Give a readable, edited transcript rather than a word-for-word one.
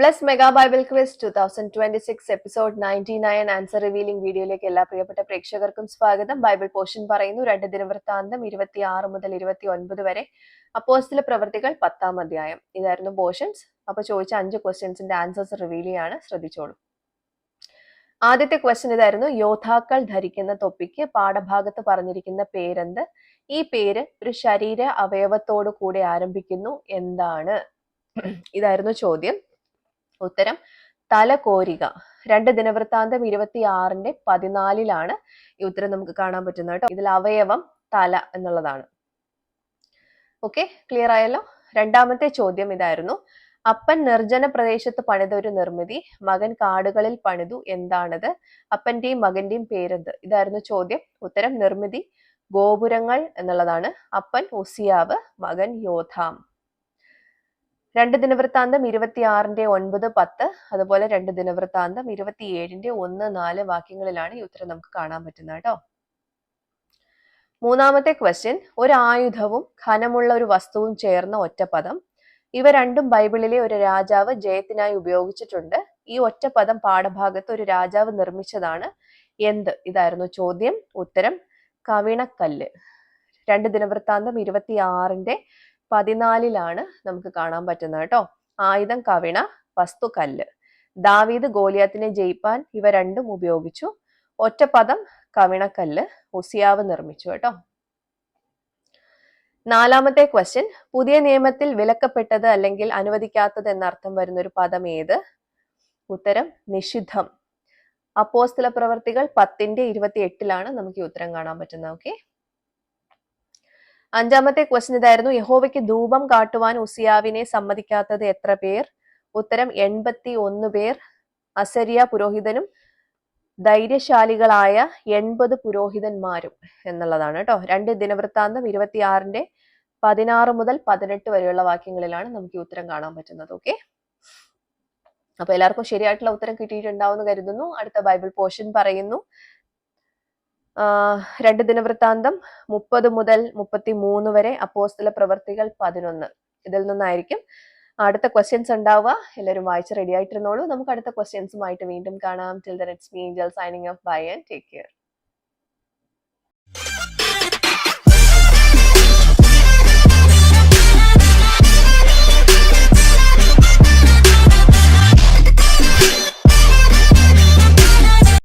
LS Mega Bible Quiz 2026 episode 99 answer revealing വീഡിയോയിലേക്ക് എല്ലാ പ്രിയപ്പെട്ട പ്രേക്ഷകർക്കും സ്വാഗതം. ബൈബിൾ പോർഷൻ പറയുന്നു 2 ദിനവൃത്താന്തം 26 മുതൽ 29 വരെ, അപ്പോസ്തല പ്രവൃത്തികൾ 10-ാം അധ്യായം. ഇതായിരുന്നു പോർഷൻസ്. അപ്പൊ ചോദിച്ച 5 ക്വസ്റ്റ്യൻസിന്റെ ആൻസേഴ്സ് റിവീൽ ചെയ്യാണ്, ശ്രദ്ധിച്ചോളൂ. ആദ്യത്തെ ക്വസ്റ്റ്യൻ ഇതായിരുന്നു: യോദ്ധാക്കൾ ധരിക്കുന്ന തൊപ്പിക്ക് പാഠഭാഗത്ത് പറഞ്ഞിരിക്കുന്ന പേരെന്ത്? ഈ പേര് ഒരു ശരീര അവയവത്തോടു കൂടെ ആരംഭിക്കുന്നു, എന്താണ്? ഇതായിരുന്നു ചോദ്യം. ഉത്തരം തലകോരിക. 2 ദിനവൃത്താന്തം 26-14 ഈ ഉത്തരം നമുക്ക് കാണാൻ പറ്റുന്നത് കേട്ടോ. ഇതിൽ അവയവം തല എന്നുള്ളതാണ്. ഓക്കെ, ക്ലിയർ ആയല്ലോ. രണ്ടാമത്തെ ചോദ്യം ഇതായിരുന്നു: അപ്പൻ നിർജ്ജന പ്രദേശത്ത് പണിത ഒരു നിർമ്മിതി, മകൻ കാടുകളിൽ പണിതു, എന്താണത്? അപ്പന്റെയും മകന്റെയും പേരെന്ത്? ഇതായിരുന്നു ചോദ്യം. ഉത്തരം നിർമ്മിതി ഗോപുരങ്ങൾ എന്നുള്ളതാണ്. അപ്പൻ ഉസിയാവ്, മകൻ യോഥാം. 2 ദിനവൃത്താന്തം 26-9-10, അതുപോലെ 2 ദിനവൃത്താന്തം 27-1-4 വാക്യങ്ങളിലാണ് ഈ ഉത്തരം നമുക്ക് കാണാൻ പറ്റുന്നത് കേട്ടോ. മൂന്നാമത്തെ ക്വസ്റ്റ്യൻ: ഒരു ആയുധവും ഘനമുള്ള ഒരു വസ്തുവും ചേർന്ന ഒറ്റപ്പദം. ഇവ രണ്ടും ബൈബിളിലെ ഒരു രാജാവ് ജയത്തിനായി ഉപയോഗിച്ചിട്ടുണ്ട്. ഈ ഒറ്റപ്പദം പാഠഭാഗത്ത് ഒരു രാജാവ് നിർമ്മിച്ചതാണ്, എന്ത്? ഇതായിരുന്നു ചോദ്യം. ഉത്തരം കവിണക്കല്ല്. 2 ദിനവൃത്താന്തം 26-14 നമുക്ക് കാണാൻ പറ്റുന്നത് കേട്ടോ. ആയുധം കവിണ, വസ്തു കല്ല്. ദാവീദ് ഗോലിയാത്തിനെ ജയിപ്പാൻ ഇവ രണ്ടും ഉപയോഗിച്ചു. ഒറ്റപ്പദം കവിണക്കല്ല്, ഉസിയാവ് നിർമ്മിച്ചു കേട്ടോ. നാലാമത്തെ ക്വസ്റ്റ്യൻ: പുതിയ നിയമത്തിൽ വിലക്കപ്പെട്ടത് അല്ലെങ്കിൽ അനുവദിക്കാത്തത് എന്നർത്ഥം വരുന്ന ഒരു പദം ഏത്? ഉത്തരം നിഷിദ്ധം. അപ്പോസ്തല പ്രവർത്തികൾ 10-28 നമുക്ക് ഈ ഉത്തരം കാണാൻ പറ്റുന്നത്. ഓക്കെ. അഞ്ചാമത്തെ ക്വസ്റ്റ്യൻ ഇതായിരുന്നു: യഹോവയ്ക്ക് ധൂപം കാട്ടുവാൻ ഉസിയാവിനെ സമ്മതിക്കാത്തത് എത്ര പേർ? ഉത്തരം 81 പേർ. അസരിയ പുരോഹിതനും ധൈര്യശാലികളായ 80 പുരോഹിതന്മാരും എന്നുള്ളതാണ് കേട്ടോ. 2 ദിനവൃത്താന്തം 26-16 മുതൽ 18 വരെയുള്ള വാക്യങ്ങളിലാണ് നമുക്ക് ഈ ഉത്തരം കാണാൻ പറ്റുന്നത്. ഓക്കെ, അപ്പൊ എല്ലാവർക്കും ശരിയായിട്ടുള്ള ഉത്തരം കിട്ടിയിട്ടുണ്ടാവുമെന്ന് കരുതുന്നു. അടുത്ത ബൈബിൾ പോർഷൻ പറയുന്നു 2 ദിനവൃത്താന്തം 30 മുതൽ 33 വരെ, അപ്പോസ്തല പ്രവർത്തികൾ 11. ഇതിൽ നിന്നായിരിക്കും അടുത്ത ക്വസ്റ്റ്യൻസ് ഉണ്ടാവുക. എല്ലാവരും വായിച്ച് റെഡി ആയിട്ടിരുന്നോളൂ. നമുക്ക് അടുത്ത ക്വസ്റ്റ്യൻസുമായിട്ട് വീണ്ടും കാണാം. Till then it's me Angel signing off. Bye and take care.